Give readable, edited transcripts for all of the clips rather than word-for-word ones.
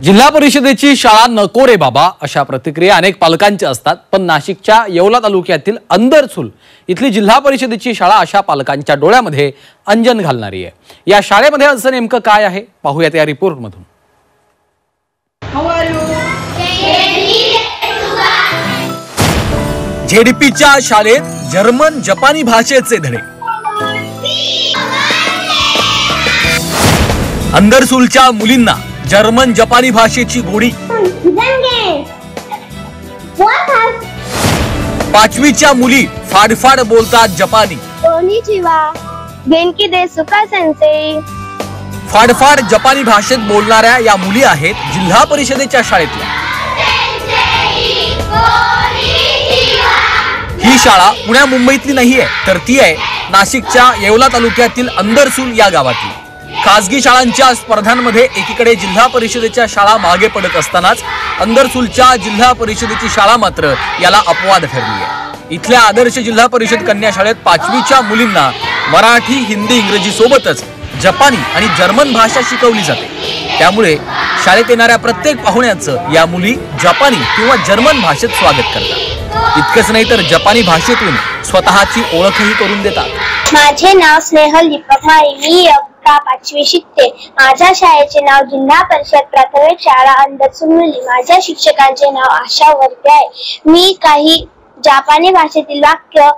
जिल्हा परिषदेची शाळा नको रे बाबा अशा प्रतिक्रिया अनेक पालकांच्या असतात। पण नाशिकच्या येवला तालुक्यातील अंदरसूल इथली जिल्हा परिषदेची शाळा अशा पालकांच्या डोळ्यामध्ये अंजन घालणारी आहे। या शाळेमध्ये असं नेमकं काय आहे पाहूयात या रिपोर्टमधून। झेडपीच्या शाळेत जर्मन जपानी भाषेचे धडे। अंदरसूलच्या मुलींना जर्मन जपानी भाषेची गोडी। 5वीच्या मुली फाडफाड बोलतात जपानी। फाडफाड जपानी भाषेत बोलणाऱ्या या मुली आहेत जिल्हा परिषदेच्या शाळेतल्या। ही शाळा पुण्या मुंबईतली नाहीये, तर ती आहे नाशिकच्या येवला तालुक्यातील अंदरसूल या गावातली। खासगी शाळांच्या स्पर्धांमध्ये एकीकडे जिल्हा परिषदेच्या शाळा मागे पडत असतानाच अंदरसूलच्या जिल्हा परिषदेची शाळा मात्र याला अपवाद ठरली आहे। इथल्या आदर्श जिल्हा परिषद कन्या शाळेत 5वीच्या मुलींना मराठी, हिंदी, इंग्रजी सोबतच जपानी आणि जर्मन भाषा शिकवली जाते। त्यामुळे शाळेत येणाऱ्या प्रत्येक पाहुण्याचं या मुली जपानी किंवा जर्मन भाषेत स्वागत करतात। इतकंच नाही तर जपानी भाषेतून स्वतःची ओळखही करून देतात। माझे नाव स्नेहल दीपक आहे, मी 5वी शिकते। माझ्या शाळेचे नाव जिल्हा परिषद प्राथमिक शाळा अंदरसूल मुली। माझ्या शिक्षकांचे नाव आशा वर्ते आहे। मी काही जपानी भाषेतील वाक्य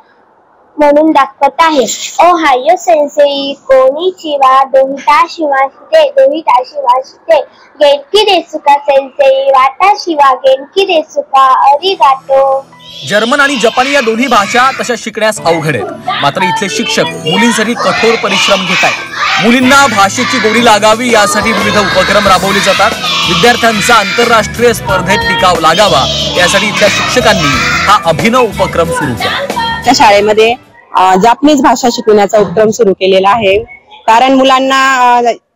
म्हणून दाखवत आहे। ओहायो सेन्सेई, कोनिचिवा, दोहिताशी वाशिते, दोहिताशी वाशिते, गेनकी देसुका सेन्सेई, वाटाशी वा गेनकी देसुका, अरिगातो। जर्मन आणि जपानी या दोन्ही भाषा तशा शिकण्यास अवघड आहेत, मात्र इथले शिक्षक मुलींसाठी कठोर परिश्रम घेत आहेत। मुलींना भाषेची गोडी लागावी यासाठी विविध उपक्रम राबवले जातात। विद्यार्थ्यांचा आंतरराष्ट्रीय स्पर्धेत टिकाव लागावा यासाठी इथल्या शिक्षकांनी हा अभिनव उपक्रम सुरू केला। त्या शाळेमध्ये जापनीज भाषा शिकवण्याचा उपक्रम सुरू केलेला आहे, कारण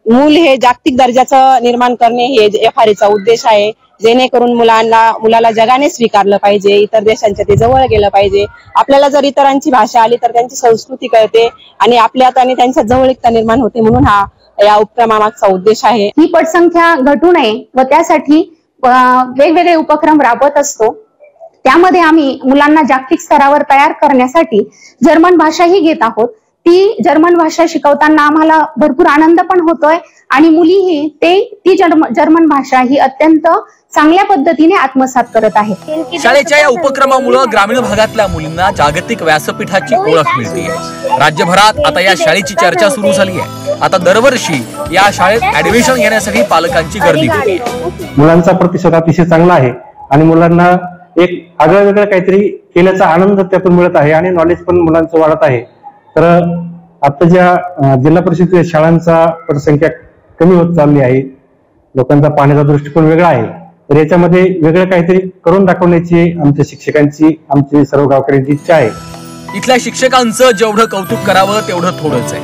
मूल हे जागतिक दर्जाचं निर्माण करणे हे FRAचा उद्देश आहे। जेणेकरून मुलाला जगाने स्वीकारलं पाहिजे, इतर देशांच्या ते जवळ गेलं पाहिजे। आपल्याला जर इतरांची भाषा आली तर त्यांची संस्कृती कळते आणि आपल्यात आणि त्यांच्या जवळीकता निर्माण होते, म्हणून या उपक्रमामागचा उद्देश आहे। ही पटसंख्या घटू नये व त्यासाठी वेगवेगळे उपक्रम राबवत असतो। त्यामध्ये आम्ही मुलांना जागतिक स्तरावर तयार करण्यासाठी जर्मन भाषा ही घेत आहोत। ती जर्मन भाषा शिकवताना आम्हाला भरपूर आनंद पण होतोय आणि मुलीही ती जर्मन भाषा ही अत्यंत चांगल्या पद्धतीने आत्मसात करत आहेत। शाळेच्या या उपक्रमामुळे ग्रामीण भागातल्या मुलींना जागतिक व्यासपीठाची ओळख मिळते। राज्यभरात आता या शाळेची चर्चा सुरू झाली आहे। आता दरवर्षी या शाळेत ऍडमिशन घेण्यासाठी पालकांची गर्दी होते। मुलांचा प्रतिसाद अतिशय चांगला आहे आणि मुलांना एक आगळं वेगळं काहीतरी केल्याचा आनंद त्यातून मिळत आहे आणि नॉलेज पण मुलांचं वाढत आहे। तर आता ज्या जिल्हा परिषद शाळांचा पटसंख्या कमी होत चालली आहे, लोकांचा पाहण्याचा दृष्टिकोन वेगळा आहे, तर याच्यामध्ये वेगळं काहीतरी करून दाखवण्याची आमच्या शिक्षकांची, आमची सर्व गावकऱ्यांची इच्छा आहे। इथल्या शिक्षकांचं जेवढं कौतुक करावं तेवढं थोडंच आहे।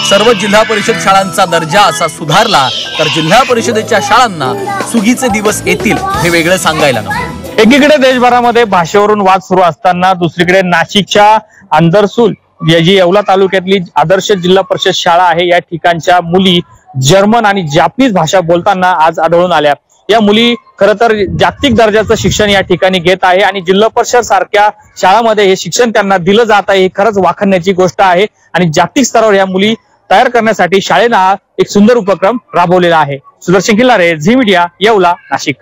सर्व जिल्हा परिषद शाळांचा दर्जा असा सुधारला तर जिल्हा परिषदेच्या शाळांना सुगीचे दिवस येतील हे वेगळं सांगायला नको। एकीकडे देशभरामध्ये भाषेवरून वाद सुरू असताना दुसरीकडे नाशिकच्या अंदरसूल जी येवला तालुक्यातली आदर्श जिल्हा परिषद शाळा आहे, या ठिकाणच्या मुली जर्मन आणि जापनीज भाषा बोलताना आज आढळून आल्या। या मुली खरं तर जागतिक दर्जाचं शिक्षण या ठिकाणी घेत आहे आणि जिल्हा परिषद सारख्या शाळांमध्ये हे शिक्षण त्यांना दिलं जात आहे, ही खरंच वाखाणण्याची गोष्ट आहे। आणि जागतिक स्तरावर या मुली तयार करण्यासाठी शाळेनं एक सुंदर उपक्रम राबवलेला आहे। सुदर्शन किल्लारे, झी मीडिया, येवला, नाशिक।